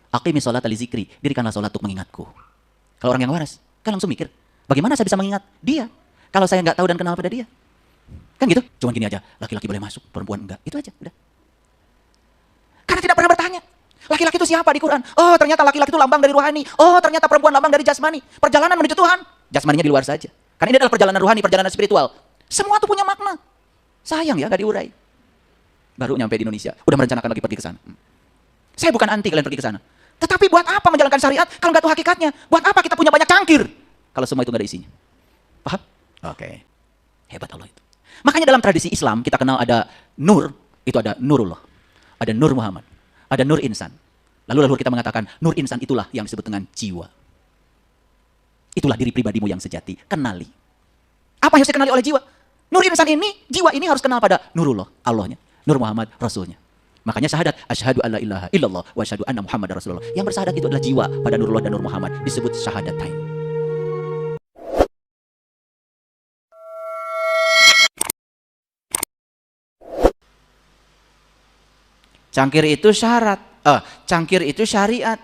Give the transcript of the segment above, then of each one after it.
Aqimi sholata li zikri, dirikanlah sholat untuk mengingatku. Kalau orang yang waras, kan langsung mikir, bagaimana saya bisa mengingat dia kalau saya nggak tahu dan kenal pada dia? Kan gitu. Cuman gini aja, laki-laki boleh masuk, perempuan enggak. Itu aja, udah. Karena tidak pernah bertanya. Laki-laki itu siapa di Quran? Oh, ternyata laki-laki itu lambang dari rohani. Oh, ternyata perempuan lambang dari jasmani. Perjalanan menuju Tuhan. Jasmaninya di luar saja. Karena ini adalah perjalanan rohani, perjalanan spiritual. Semua itu punya makna. Sayang ya, gak diurai. Baru nyampe di Indonesia, udah merencanakan lagi pergi ke sana. Saya bukan anti kalian pergi ke sana. Tetapi buat apa menjalankan syariat kalau nggak tahu hakikatnya? Buat apa kita punya banyak cangkir kalau semua itu nggak ada isinya? Paham? Oke. Hebat Allah itu. Makanya dalam tradisi Islam kita kenal ada nur, itu ada nurullah. Ada nur Muhammad. Ada nur insan. Lalu kita mengatakan nur insan itulah yang disebut dengan jiwa. Itulah diri pribadimu yang sejati. Kenali. Apa yang harus dikenali oleh jiwa? Nur insan ini, jiwa ini harus kenal pada nurullah, Allahnya. Nur Muhammad, Rasulnya. Makanya syahadat, asyhadu alla ilaha illallah wa asyhadu anna Muhammad Rasulullah. Yang bersyahadat itu adalah jiwa pada nurullah dan nur Muhammad. Disebut syahadatain. Cangkir itu syarat. Cangkir itu syariat.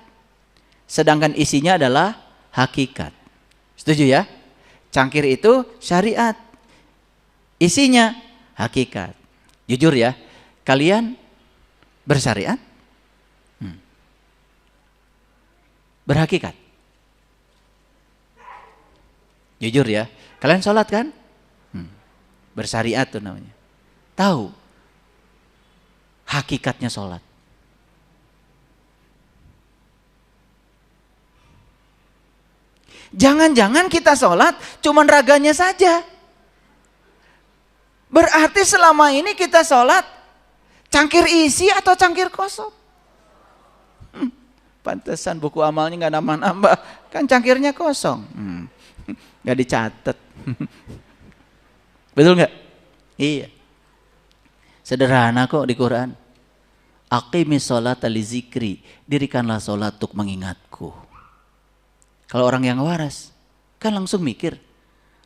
Sedangkan isinya adalah hakikat. Setuju ya? Cangkir itu syariat. Isinya hakikat. Jujur ya, kalian bersyariat? Berhakikat? Jujur ya, kalian sholat kan? Bersyariat tuh namanya. Tahu hakikatnya sholat. Jangan-jangan kita sholat cuman raganya saja. Berarti selama ini kita sholat cangkir isi atau cangkir kosong? Pantesan buku amalnya nggak nambah-nambah, kan cangkirnya kosong. Nggak dicatat. Betul nggak? Iya. Sederhana kok di Quran. Aqimi sholata li zikri, dirikanlah sholat untuk mengingatku. Kalau orang yang waras, kan langsung mikir,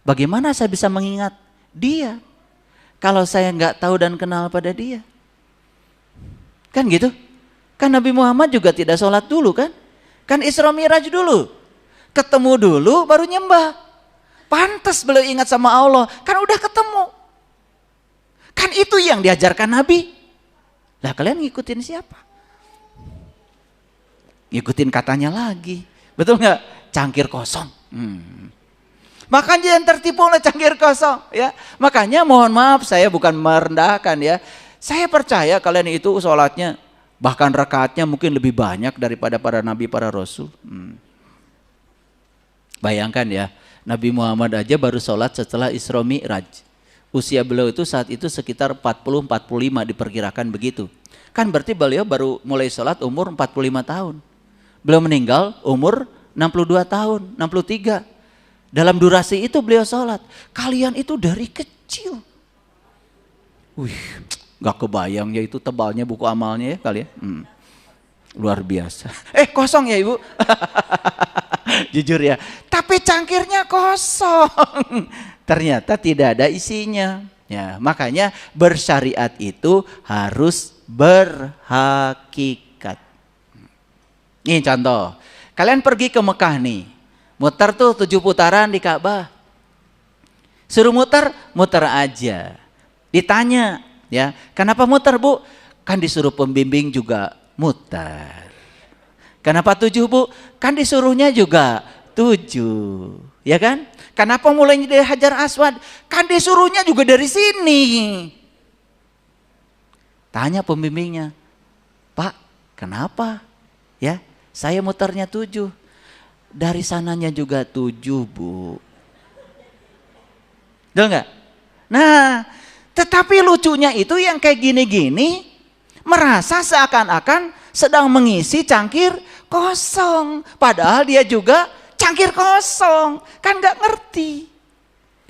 bagaimana saya bisa mengingat dia kalau saya nggak tahu dan kenal pada dia? Kan gitu? Kan Nabi Muhammad juga tidak sholat dulu kan? Kan Isra Mi'raj dulu. Ketemu dulu baru nyembah. Pantas beliau ingat sama Allah, kan udah ketemu. Kan itu yang diajarkan Nabi. Lah kalian ngikutin siapa? Ngikutin katanya lagi. Betul nggak? Cangkir kosong. Makanya jangan tertipu oleh cangkir kosong ya. Makanya mohon maaf, saya bukan merendahkan ya. Saya percaya kalian itu sholatnya, bahkan rakaatnya mungkin lebih banyak daripada para nabi, para rasul. Bayangkan ya, Nabi Muhammad aja baru sholat setelah Isra Mi'raj. Usia beliau itu saat itu sekitar 40-45 diperkirakan begitu. Kan berarti beliau baru mulai sholat umur 45 tahun. Beliau meninggal umur 62 tahun, 63. Dalam durasi itu beliau sholat. Kalian itu dari kecil. Wih, gak kebayang ya itu tebalnya buku amalnya ya kalian. Luar biasa. Kosong ya ibu? Jujur ya. Tapi cangkirnya kosong. Ternyata tidak ada isinya. Ya, makanya bersyariat itu harus berhakikat. Ini contoh. Kalian pergi ke Mekah nih. Muter tuh 7 putaran di Ka'bah. Suruh muter, muter aja. Ditanya, ya, kenapa muter bu? Kan disuruh pembimbing juga muter. Kenapa 7 bu? Kan disuruhnya juga 7, ya kan? Kenapa mulainya dari Hajar Aswad? Kan disuruhnya juga dari sini. Tanya pembimbingnya, Pak, kenapa? Ya, saya muternya 7. Dari sananya juga 7 bu. Betul nggak? Nah, tetapi lucunya itu yang kayak gini-gini merasa seakan-akan sedang mengisi cangkir kosong. Padahal dia juga cangkir kosong. Kan nggak ngerti.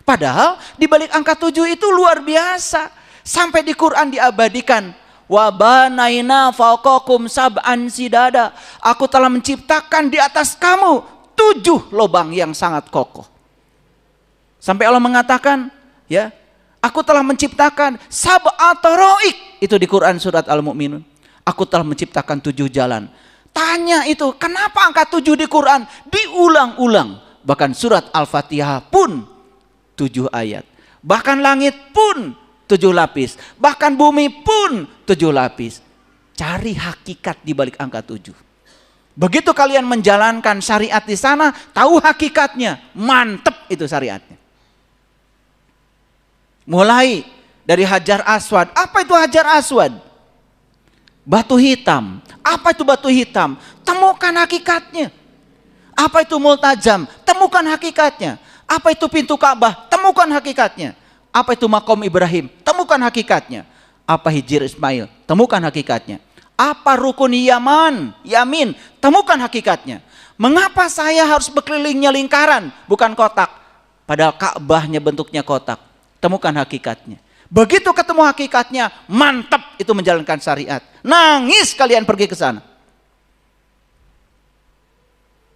Padahal di balik angka 7 itu luar biasa. Sampai di Quran diabadikan. Wa banaina fawqakum sab'an sidada. Aku telah menciptakan di atas kamu 7 lubang yang sangat kokoh. Sampai Allah mengatakan, ya, aku telah menciptakan sab'a taraik. Itu di Quran surat Al-Mu'minun. Aku telah menciptakan 7 jalan. Tanya itu, kenapa angka 7 di Quran diulang-ulang? Bahkan surat Al-Fatihah pun 7 ayat. Bahkan langit pun 7 lapis. Bahkan bumi pun 7 lapis. Cari hakikat di balik angka 7. Begitu kalian menjalankan syariat di sana, tahu hakikatnya, mantep itu syariatnya. Mulai dari Hajar Aswad. Apa itu Hajar Aswad? Batu hitam. Apa itu batu hitam? Temukan hakikatnya. Apa itu multajam? Temukan hakikatnya. Apa itu pintu Ka'bah? Temukan hakikatnya. Apa itu makom Ibrahim? Temukan hakikatnya. Apa Hijr Ismail? Temukan hakikatnya. Apa rukun Yamin? Temukan hakikatnya. Mengapa saya harus berkelilingnya lingkaran, bukan kotak? Padahal Ka'bahnya bentuknya kotak. Temukan hakikatnya. Begitu ketemu hakikatnya, mantap itu menjalankan syariat. Nangis kalian pergi ke sana.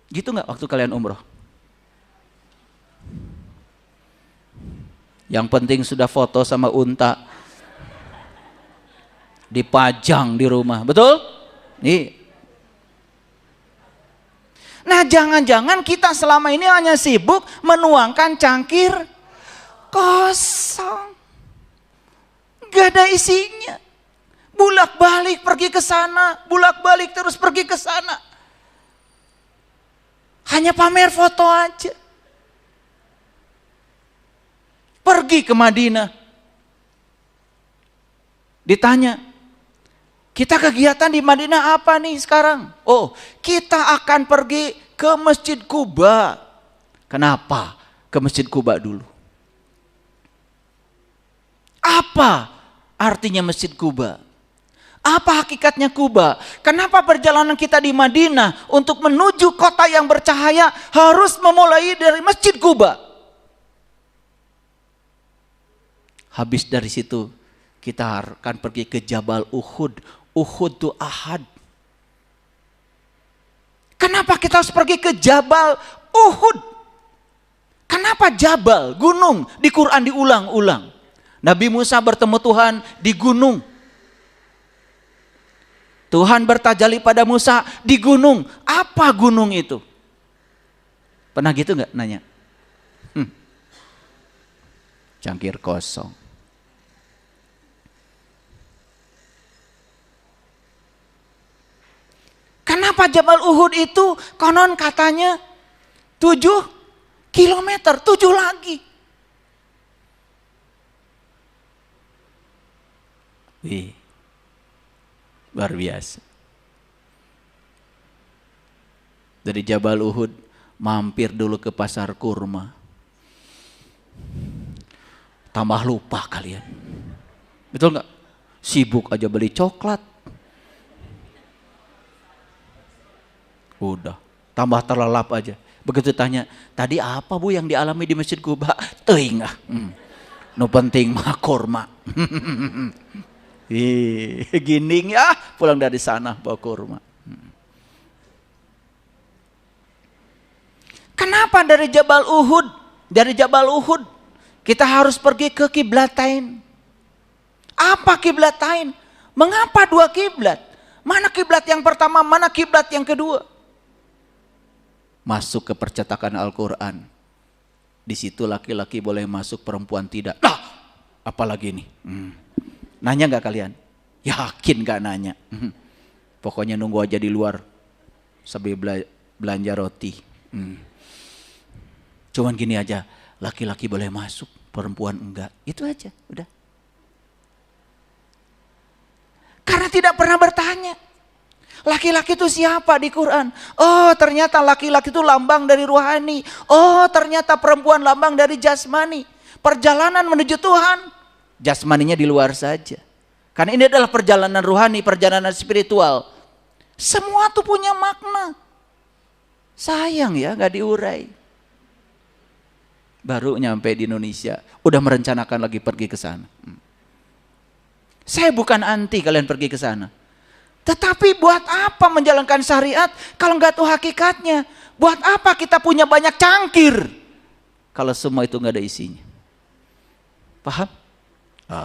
Gitu nggak waktu kalian umroh? Yang penting sudah foto sama unta, dipajang di rumah, betul? Nih. Nah, jangan-jangan kita selama ini hanya sibuk menuangkan cangkir kosong. Gak ada isinya. Bulak-balik pergi ke sana, bulak-balik terus pergi ke sana. Hanya pamer foto aja. Pergi ke Madinah. Ditanya, kita kegiatan di Madinah apa nih sekarang? Oh, kita akan pergi ke Masjid Quba. Kenapa ke Masjid Quba dulu? Apa artinya Masjid Quba? Apa hakikatnya Quba? Kenapa perjalanan kita di Madinah untuk menuju kota yang bercahaya harus memulai dari Masjid Quba? Habis dari situ kita akan pergi ke Jabal Uhud. Uhud itu Ahad. Kenapa kita harus pergi ke Jabal Uhud? Kenapa Jabal, gunung, di Quran diulang-ulang? Nabi Musa bertemu Tuhan di gunung. Tuhan bertajali pada Musa di gunung. Apa gunung itu? Pernah gitu nggak nanya? Cangkir kosong. Kenapa Jabal Uhud itu konon katanya 7 kilometer, 7 lagi. Wih, luar biasa. Dari Jabal Uhud mampir dulu ke pasar kurma. Tambah lupa kalian. Betul nggak? Sibuk aja beli coklat. Udah, tambah terlelap aja. Begitu tanya, tadi apa bu yang dialami di Masjid Quba? Teuing ah. No penting mah kurma. Gining ya, pulang dari sana bawa kurma. Kenapa dari Jabal Uhud? Dari Jabal Uhud kita harus pergi ke Qiblatain. Apa Qiblatain? Mengapa 2 kiblat? Mana kiblat yang pertama, mana kiblat yang kedua? Masuk ke percetakan Al-Quran. Di situ laki-laki boleh masuk, perempuan tidak. Nah, apalagi ini? Nanya nggak kalian? Yakin nggak nanya? Pokoknya nunggu aja di luar sambil belanja roti. Cuman gini aja, laki-laki boleh masuk, perempuan enggak. Itu aja, udah. Karena tidak pernah bertanya. Laki-laki itu siapa di Quran? Oh, ternyata laki-laki itu lambang dari ruhani. Oh, ternyata perempuan lambang dari jasmani. Perjalanan menuju Tuhan, jasmaninya di luar saja. Karena ini adalah perjalanan ruhani, perjalanan spiritual. Semua tuh punya makna. Sayang ya, gak diurai. Baru nyampe di Indonesia, udah merencanakan lagi pergi ke sana. Saya bukan anti kalian pergi ke sana. Tetapi buat apa menjalankan syariat kalau nggak tahu hakikatnya? Buat apa kita punya banyak cangkir kalau semua itu nggak ada isinya? Paham?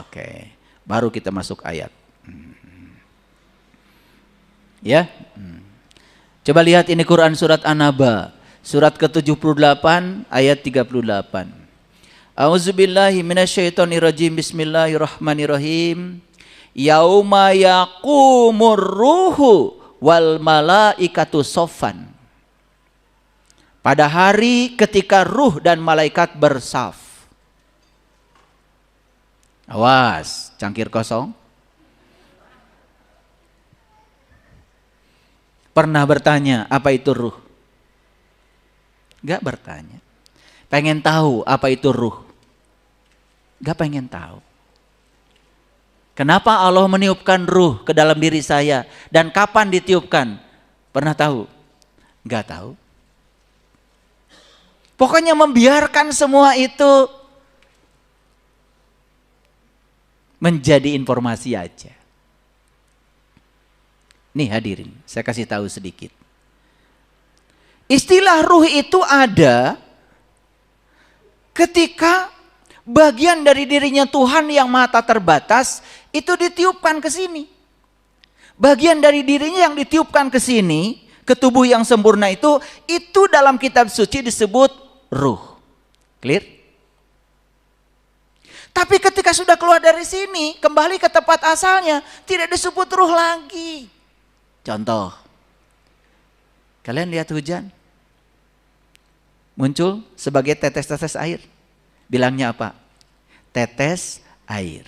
Oke, baru kita masuk ayat. Ya, Coba lihat ini Quran surat An-Naba, surat ke-78 ayat 38. A'udzubillahi minasyaitonirrajim. Bismillahirrahmanirrahim. Yauma yaqumur ruhu wal malaikatu soffan. Pada hari ketika ruh dan malaikat bersaf. Awas, cangkir kosong. Pernah bertanya apa itu ruh? Gak bertanya. Pengen tahu apa itu ruh? Gak pengen tahu. Kenapa Allah meniupkan ruh ke dalam diri saya? Dan kapan ditiupkan? Pernah tahu? Gak tahu. Pokoknya membiarkan semua itu menjadi informasi aja. Nih hadirin, saya kasih tahu sedikit. Istilah ruh itu ada ketika bagian dari dirinya Tuhan yang mata terbatas itu ditiupkan ke sini. Bagian dari dirinya yang ditiupkan ke sini, ke tubuh yang sempurna itu dalam kitab suci disebut ruh. Clear? Tapi ketika sudah keluar dari sini, kembali ke tempat asalnya, tidak disebut ruh lagi. Contoh, kalian lihat hujan, muncul sebagai tetes-tetes air. Bilangnya apa? Tetes air.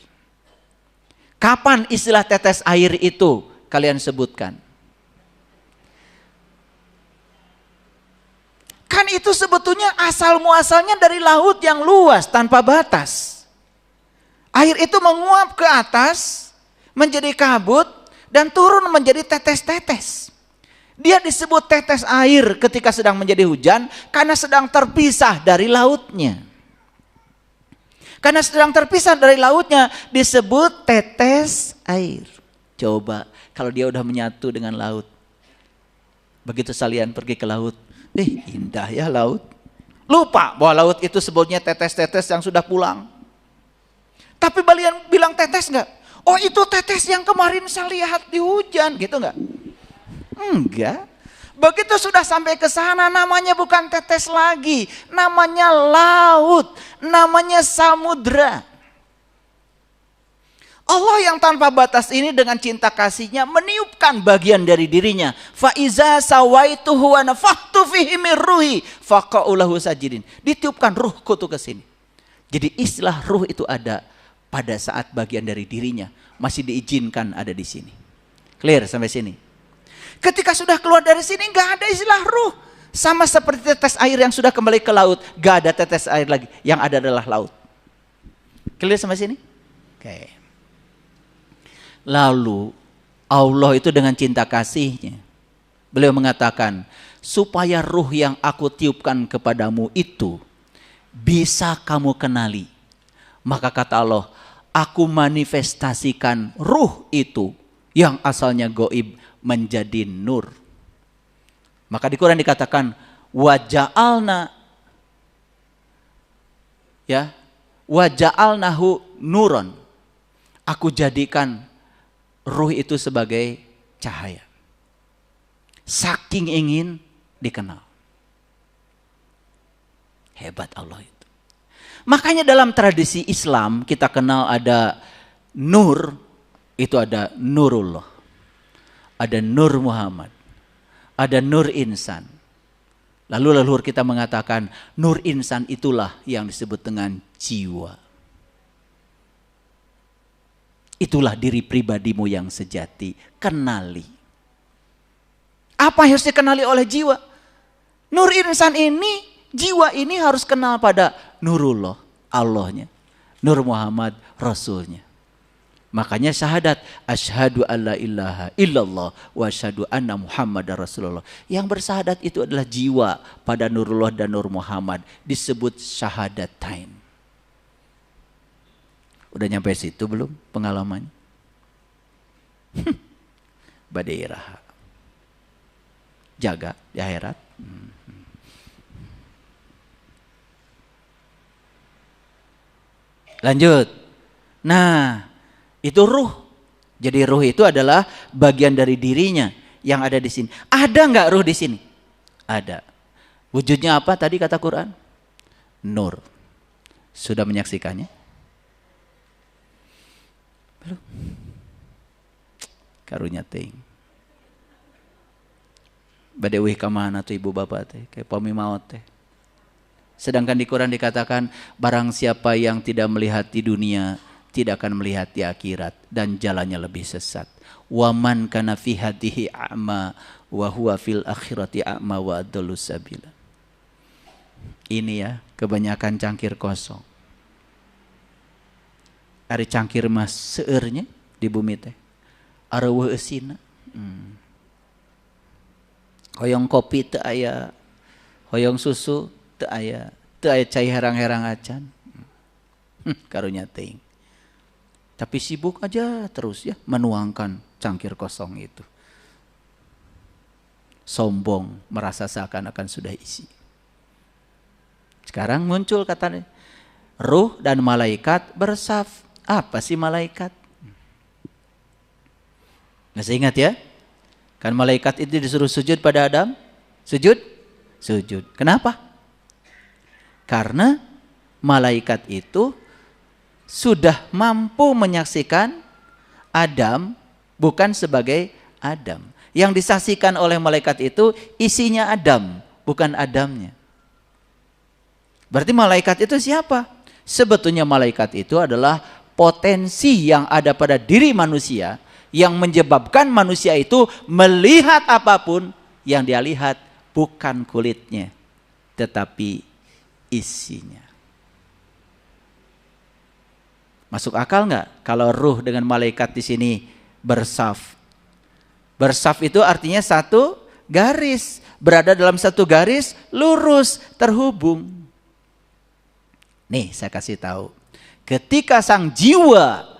Kapan istilah tetes air itu kalian sebutkan? Kan itu sebetulnya asal muasalnya dari laut yang luas tanpa batas. Air itu menguap ke atas, menjadi kabut, dan turun menjadi tetes-tetes. Dia disebut tetes air ketika sedang menjadi hujan karena sedang terpisah dari lautnya. Karena sedang terpisah dari lautnya disebut tetes air. Coba kalau dia udah menyatu dengan laut. Begitu kalian pergi ke laut, indah ya laut. Lupa bahwa laut itu sebutnya tetes-tetes yang sudah pulang. Tapi kalian bilang tetes enggak? Oh itu tetes yang kemarin saya lihat di hujan, gitu enggak? Enggak. Begitu sudah sampai ke sana namanya bukan tetes lagi, namanya laut, namanya samudra. Allah yang tanpa batas ini dengan cinta kasihnya meniupkan bagian dari dirinya. Fa iza sawaituhu wa nafakhtu fihi min ruhi faqa'u lahu sajidin. Ditiupkan ruhku tuh ke sini. Jadi istilah ruh itu ada pada saat bagian dari dirinya masih diizinkan ada di sini. Clear sampai sini? Ketika sudah keluar dari sini nggak ada istilah ruh. Sama seperti tetes air yang sudah kembali ke laut, nggak ada tetes air lagi. Yang ada adalah laut. Clear sampai sini? Oke. Lalu Allah itu dengan cinta kasihnya, beliau mengatakan, supaya ruh yang aku tiupkan kepadamu itu bisa kamu kenali. Maka kata Allah, aku manifestasikan ruh itu yang asalnya goib menjadi nur. Maka di Quran dikatakan waja'alna, ya, waja'alnahu nuron. Aku jadikan ruh itu sebagai cahaya. Saking ingin dikenal. Hebat Allah itu. Makanya dalam tradisi Islam kita kenal ada nur, itu ada Nurullah. Ada Nur Muhammad. Ada Nur Insan. Lalu leluhur kita mengatakan Nur Insan itulah yang disebut dengan jiwa. Itulah diri pribadimu yang sejati. Kenali. Apa yang harus dikenali oleh jiwa? Nur Insan ini, jiwa ini harus kenal pada Nurullah, Allahnya. Nur Muhammad, Rasulnya. Makanya syahadat, asyhadu alla ilaha illallah wa asyhadu anna Muhammadar Rasulullah. Yang bersyahadat itu adalah jiwa pada Nurullah dan Nur Muhammad. Disebut syahadatain. Udah nyampe situ belum pengalamannya? Badairah. Jaga di akhirat. Lanjut. Nah, itu ruh. Jadi ruh itu adalah bagian dari dirinya yang ada di sini. Ada nggak ruh di sini? Ada. Wujudnya apa tadi kata Quran? Nur. Sudah menyaksikannya? Belum. Karunya ting. Badewih kamana tuh ibu bapak teh, kayak pami maut teh. Sedangkan di Quran dikatakan, barang siapa yang tidak melihat di dunia, tidak akan melihat di akhirat dan jalannya lebih sesat. Waman kana fi hadihi a'ma wa huwa fil akhirati a'ma wa adallu sabila. Ini ya, kebanyakan cangkir kosong. Ari cangkir mas seurnya di bumi teh. Areueuh eusina. Hoyong kopi teu aya, hoyong susu teu aya cai herang-herang acan. Karunya teuing. Tapi sibuk aja terus ya menuangkan cangkir kosong itu. Sombong, merasa seakan-akan sudah isi. Sekarang muncul katanya, ruh dan malaikat bersaf. Apa sih malaikat? Masih ingat ya? Kan malaikat itu disuruh sujud pada Adam? Sujud? Sujud. Kenapa? Karena malaikat itu sudah mampu menyaksikan Adam bukan sebagai Adam. Yang disaksikan oleh malaikat itu isinya Adam, bukan Adamnya. Berarti malaikat itu siapa? Sebetulnya malaikat itu adalah potensi yang ada pada diri manusia yang menyebabkan manusia itu melihat apapun yang dia lihat bukan kulitnya, tetapi isinya. Masuk akal nggak kalau ruh dengan malaikat di sini bersaf? Bersaf itu artinya satu garis, berada dalam satu garis lurus terhubung. Nih saya kasih tahu, ketika sang jiwa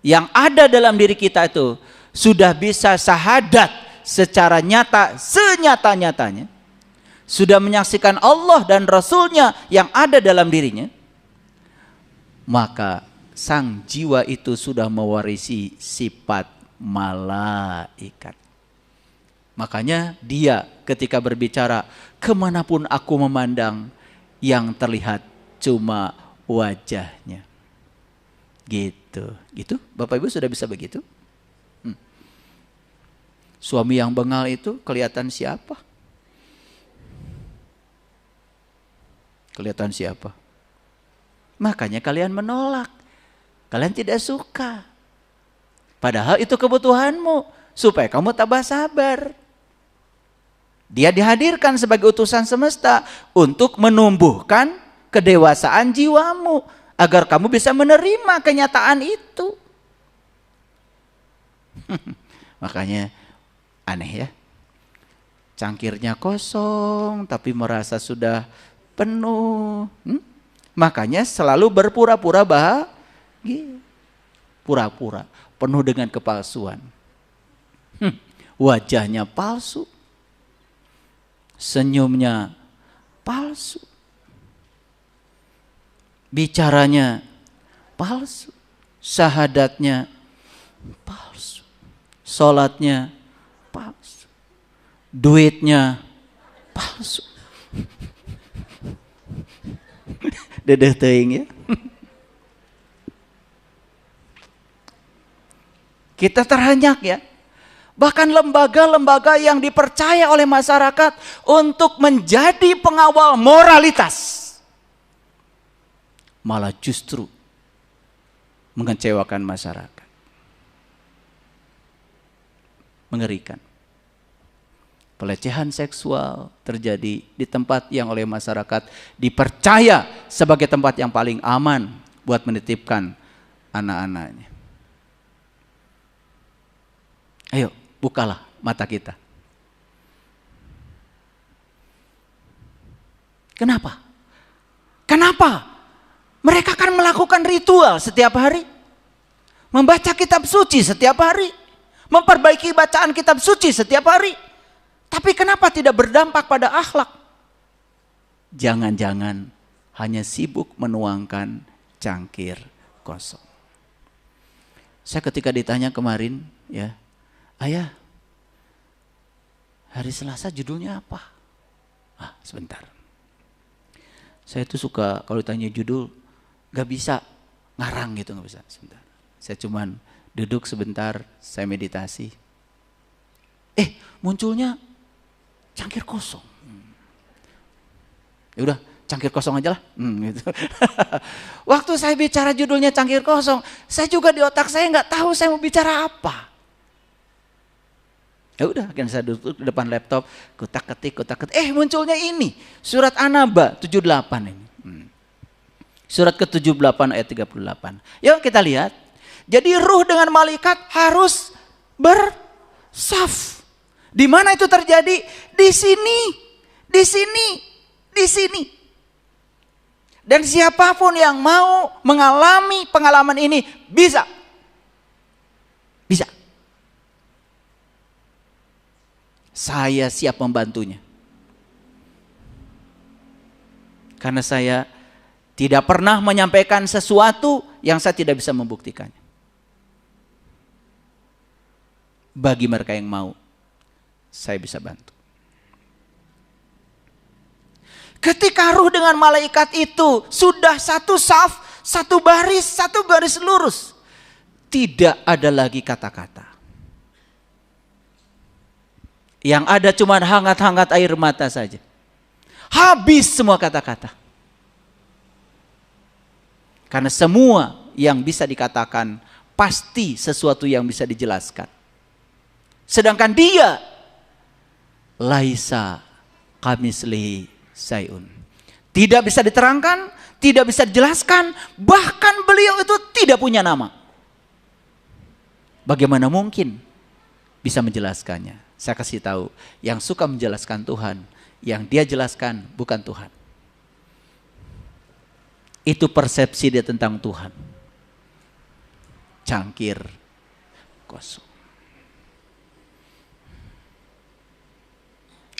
yang ada dalam diri kita itu sudah bisa syahadat secara nyata, senyata-nyatanya, sudah menyaksikan Allah dan Rasulnya yang ada dalam dirinya, maka sang jiwa itu sudah mewarisi sifat malaikat. Makanya dia ketika berbicara, kemanapun aku memandang, yang terlihat cuma wajahnya. Gitu. Bapak Ibu sudah bisa begitu? Suami yang bengal itu kelihatan siapa? Kelihatan siapa? Makanya kalian menolak. Kalian tidak suka. Padahal itu kebutuhanmu supaya kamu tabah sabar. Dia dihadirkan sebagai utusan semesta untuk menumbuhkan kedewasaan jiwamu agar kamu bisa menerima kenyataan itu. Makanya aneh ya. Cangkirnya kosong tapi merasa sudah penuh. Makanya selalu berpura-pura bahagia. Pura-pura, penuh dengan kepalsuan. Wajahnya palsu. Senyumnya palsu. Bicaranya palsu. Syahadatnya palsu. Sholatnya palsu. Duitnya palsu. Dedeh teuing ya. Kita terhenyak ya. Bahkan lembaga-lembaga yang dipercaya oleh masyarakat untuk menjadi pengawal moralitas malah justru mengecewakan masyarakat. Mengerikan. Pelecehan seksual terjadi di tempat yang oleh masyarakat dipercaya sebagai tempat yang paling aman buat menitipkan anak-anaknya. Ayo, bukalah mata kita. Kenapa? Kenapa? Mereka kan melakukan ritual setiap hari. Membaca kitab suci setiap hari. Memperbaiki bacaan kitab suci setiap hari. Tapi kenapa tidak berdampak pada akhlak? Jangan-jangan hanya sibuk menuangkan cangkir kosong. Saya ketika ditanya kemarin, ya, ayah, Hari Selasa judulnya apa? Sebentar. Saya tuh suka kalau ditanya judul gak bisa ngarang gitu, gak bisa. Sebentar. Saya cuman duduk sebentar, saya meditasi. Munculnya cangkir kosong. Ya udah, cangkir kosong aja lah. Gitu. Waktu saya bicara judulnya cangkir kosong, saya juga di otak saya nggak tahu saya mau bicara apa. Ya udah, akhirnya saya duduk di depan laptop, kutak ketik. Munculnya ini, surat An-Naba 78 ini. Surat ke-78 ayat 38. Yuk kita lihat. Jadi ruh dengan malaikat harus bersaf. Di mana itu terjadi? Di sini, di sini, di sini. Dan siapapun yang mau mengalami pengalaman ini bisa. Bisa. Saya siap membantunya. Karena saya tidak pernah menyampaikan sesuatu yang saya tidak bisa membuktikannya. Bagi mereka yang mau, saya bisa bantu. Ketika ruh dengan malaikat itu sudah satu saf, satu baris lurus. Tidak ada lagi kata-kata. Yang ada cuma hangat-hangat air mata saja. Habis semua kata-kata. Karena semua yang bisa dikatakan pasti sesuatu yang bisa dijelaskan. Sedangkan dia laisa kamislihi syai'un. Tidak bisa diterangkan, tidak bisa dijelaskan, bahkan beliau itu tidak punya nama. Bagaimana mungkin bisa menjelaskannya? Saya kasih tahu, yang suka menjelaskan Tuhan, yang dia jelaskan bukan Tuhan. Itu persepsi dia tentang Tuhan. Cangkir kosong.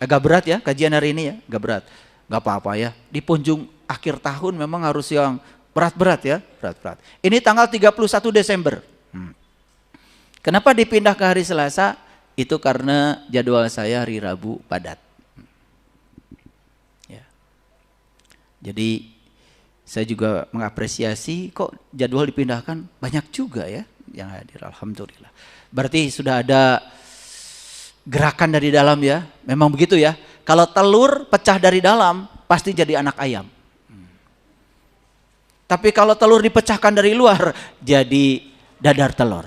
Agak berat ya kajian hari ini ya, agak berat. Gak apa-apa ya, di penghujung akhir tahun memang harus yang berat-berat ya, berat-berat. Ini tanggal 31 Desember. Kenapa dipindah ke hari Selasa? Itu karena jadwal saya hari Rabu padat. Ya. Jadi saya juga mengapresiasi kok jadwal dipindahkan, banyak juga ya yang hadir, alhamdulillah. Berarti sudah ada gerakan dari dalam ya, memang begitu ya. Kalau telur pecah dari dalam, pasti jadi anak ayam. Tapi kalau telur dipecahkan dari luar, jadi dadar telur.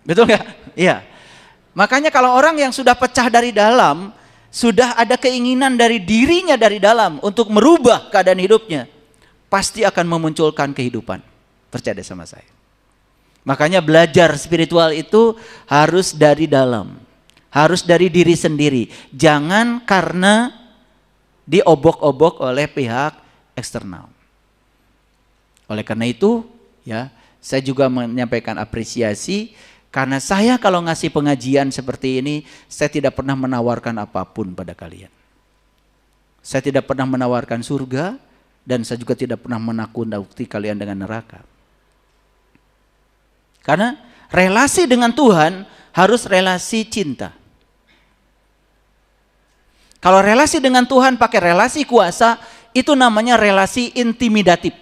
Betul nggak? Iya. Makanya kalau orang yang sudah pecah dari dalam, sudah ada keinginan dari dirinya dari dalam untuk merubah keadaan hidupnya, pasti akan memunculkan kehidupan. Percaya sama saya. Makanya belajar spiritual itu harus dari dalam. Harus dari diri sendiri. Jangan karena diobok-obok oleh pihak eksternal. Oleh karena itu, ya, saya juga menyampaikan apresiasi karena saya kalau ngasih pengajian seperti ini, saya tidak pernah menawarkan apapun pada kalian. Saya tidak pernah menawarkan surga dan saya juga tidak pernah menakut-nakuti kalian dengan neraka. Karena relasi dengan Tuhan harus relasi cinta. Kalau relasi dengan Tuhan pakai relasi kuasa, itu namanya relasi intimidatif.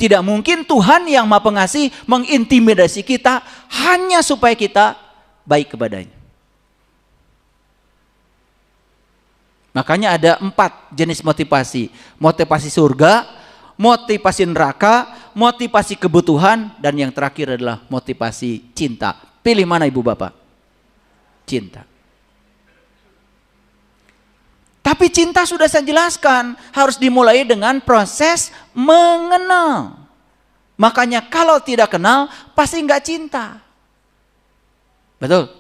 Tidak mungkin Tuhan yang Maha Pengasih mengintimidasi kita hanya supaya kita baik kepadanya. Makanya ada 4 jenis motivasi. Motivasi surga, motivasi neraka, motivasi kebutuhan, dan yang terakhir adalah motivasi cinta. Pilih mana ibu bapak? Cinta. Tapi cinta sudah saya jelaskan, harus dimulai dengan proses mengenal. Makanya kalau tidak kenal, pasti nggak cinta. Betul?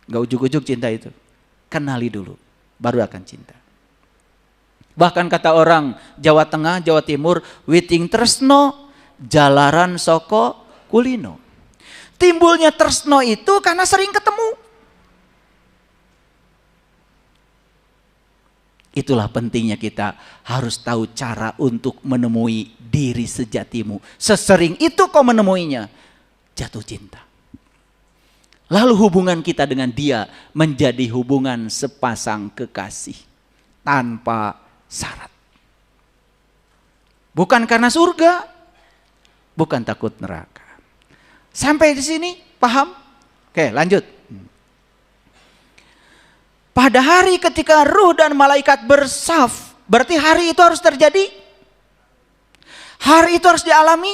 Nggak ujuk-ujuk cinta itu. Kenali dulu, baru akan cinta. Bahkan kata orang Jawa Tengah, Jawa Timur, witing tresno, jalaran soko kulino. Timbulnya tresno itu karena sering ketemu. Itulah pentingnya kita harus tahu cara untuk menemui diri sejatimu. Sesering itu kau menemuinya, jatuh cinta. Lalu hubungan kita dengan dia menjadi hubungan sepasang kekasih tanpa syarat. Bukan karena surga, bukan takut neraka. Sampai di sini paham? Oke, lanjut. Pada hari ketika ruh dan malaikat bersaf, berarti hari itu harus terjadi? Hari itu harus dialami?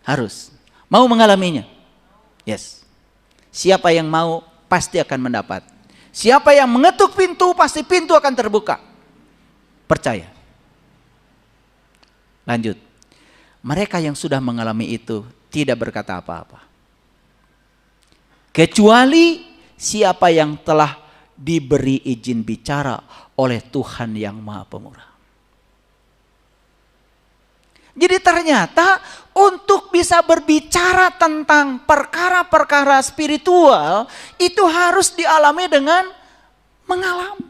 Harus. Mau mengalaminya? Yes. Siapa yang mau pasti akan mendapat. Siapa yang mengetuk pintu pasti pintu akan terbuka. Percaya. Lanjut. Mereka yang sudah mengalami itu tidak berkata apa-apa. Kecuali siapa yang telah diberi izin bicara oleh Tuhan yang Maha Pemurah. Jadi ternyata untuk bisa berbicara tentang perkara-perkara spiritual itu harus dialami dengan mengalami.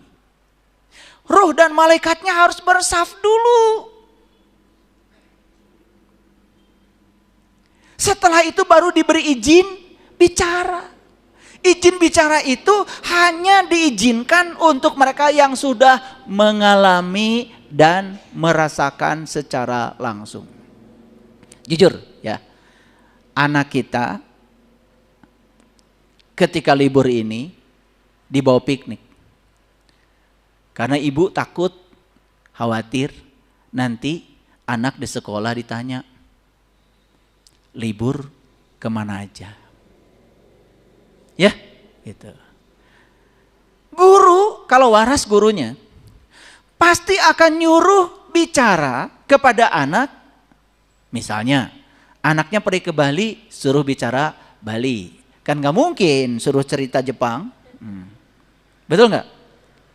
Ruh dan malaikatnya harus bersaf dulu. Setelah itu baru diberi izin bicara. Izin bicara itu hanya diizinkan untuk mereka yang sudah mengalami dan merasakan secara langsung. Jujur ya, anak kita ketika libur ini dibawa piknik. Karena ibu takut, khawatir nanti anak di sekolah ditanya, libur kemana aja? Ya, gitu. Guru, kalau waras gurunya, pasti akan nyuruh bicara kepada anak. Misalnya, anaknya pergi ke Bali, suruh bicara Bali. Kan gak mungkin suruh cerita Jepang. Betul gak?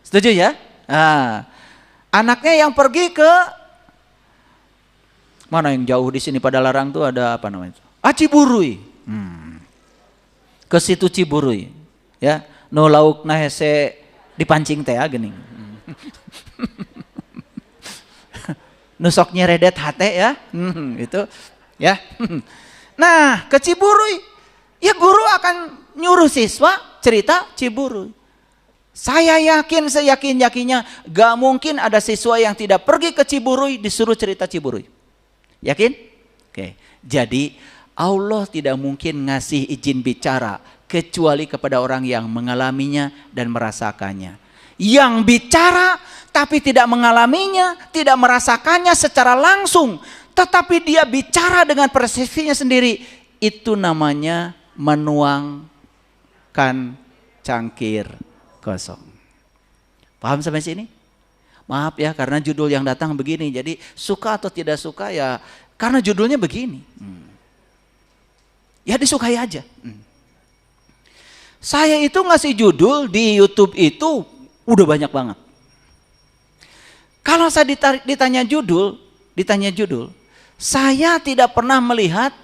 Setuju ya? Nah, anaknya yang pergi ke, mana yang jauh di sini pada Larang tuh ada apa namanya? Ciburui. Ke situ Ciburui, ya, no lauk na hese dipancing teh geuning. Nusoknya redet hate ya, itu, ya. Nah, ke Ciburui, ya guru akan nyuruh siswa cerita Ciburui. Saya yakin, seyakin-yakinnya gak mungkin ada siswa yang tidak pergi ke Ciburui disuruh cerita Ciburui. Yakin? Oke, jadi Allah tidak mungkin ngasih izin bicara kecuali kepada orang yang mengalaminya dan merasakannya. Yang bicara tapi tidak mengalaminya, tidak merasakannya secara langsung, tetapi dia bicara dengan persepsinya sendiri, itu namanya menuangkan cangkir kosong. Paham sampai sini? Maaf ya, karena judul yang datang begini, jadi suka atau tidak suka ya karena judulnya begini. Ya disukai aja. Saya itu ngasih judul di YouTube itu udah banyak banget. Kalau saya ditanya judul, saya tidak pernah melihat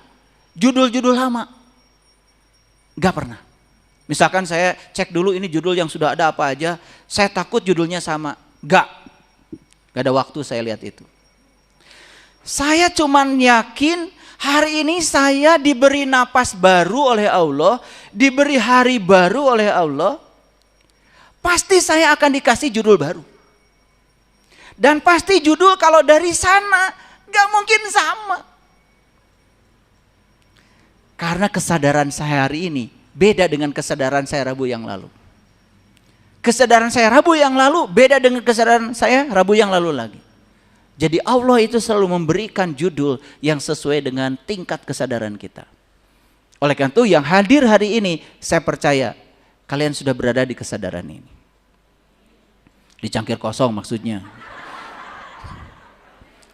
judul-judul lama. Gak pernah. Misalkan saya cek dulu ini judul yang sudah ada apa aja, saya takut judulnya sama. Gak ada waktu saya lihat itu. Saya cuman yakin hari ini saya diberi napas baru oleh Allah, diberi hari baru oleh Allah, pasti saya akan dikasih judul baru. Dan pasti judul kalau dari sana gak mungkin sama. Karena kesadaran saya hari ini beda dengan kesadaran saya Rabu yang lalu. Kesadaran saya Rabu yang lalu beda dengan kesadaran saya Rabu yang lalu lagi. Jadi Allah itu selalu memberikan judul yang sesuai dengan tingkat kesadaran kita. Oleh karena itu yang hadir hari ini, saya percaya kalian sudah berada di kesadaran ini. Di cangkir kosong maksudnya.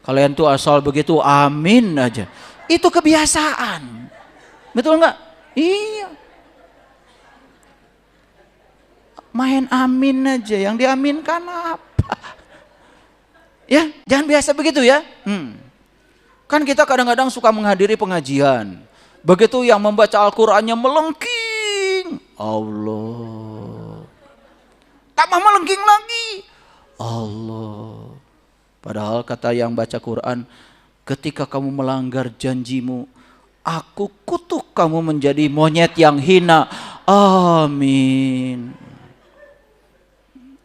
Kalian tuh asal begitu amin aja. Itu kebiasaan. Betul nggak? Iya. Main amin aja, yang diaminkan apa? Ya, jangan biasa begitu ya. Kan kita kadang-kadang suka menghadiri pengajian. Begitu yang membaca Al-Qur'annya melengking. Allah. Tambah melengking lagi. Allah. Padahal kata yang baca Quran, ketika kamu melanggar janjimu, aku kutuk kamu menjadi monyet yang hina. Amin.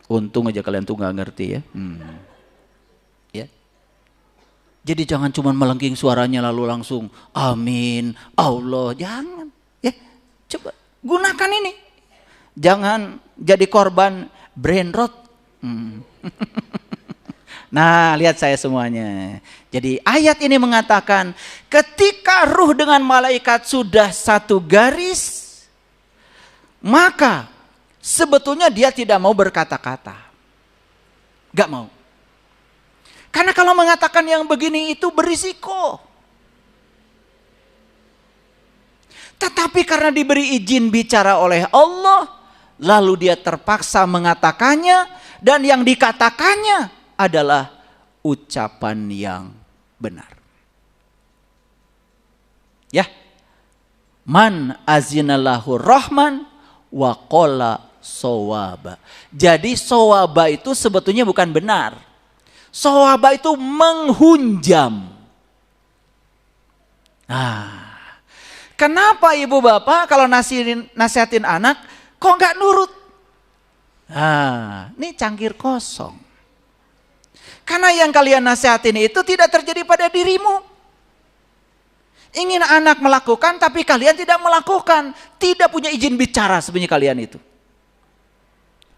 Untung aja kalian tuh nggak ngerti ya. Ya. Jadi jangan cuma melengking suaranya lalu langsung amin, Allah, jangan. Ya, coba gunakan ini. Jangan jadi korban brain rot. Nah, lihat saya semuanya. Jadi ayat ini mengatakan ketika ruh dengan malaikat sudah satu garis, maka sebetulnya dia tidak mau berkata-kata. Gak mau. Karena kalau mengatakan yang begini itu berisiko. Tetapi karena diberi izin bicara oleh Allah, lalu dia terpaksa mengatakannya, dan yang dikatakannya adalah ucapan yang benar. Ya. Man azinalahu rahman wa qala sawaba. Jadi sawaba itu sebetulnya bukan benar. Sawaba itu menghunjam. Nah, kenapa ibu bapak kalau nasihatin anak kok nggak nurut? Nah, ini cangkir kosong. Karena yang kalian nasihatin itu tidak terjadi pada dirimu. Ingin anak melakukan tapi kalian tidak melakukan. Tidak punya izin bicara sebenarnya kalian itu.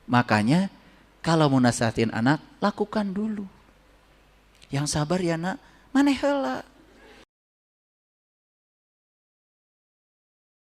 Makanya kalau mau nasihatin anak, lakukan dulu. Yang sabar ya nak, maneh heula.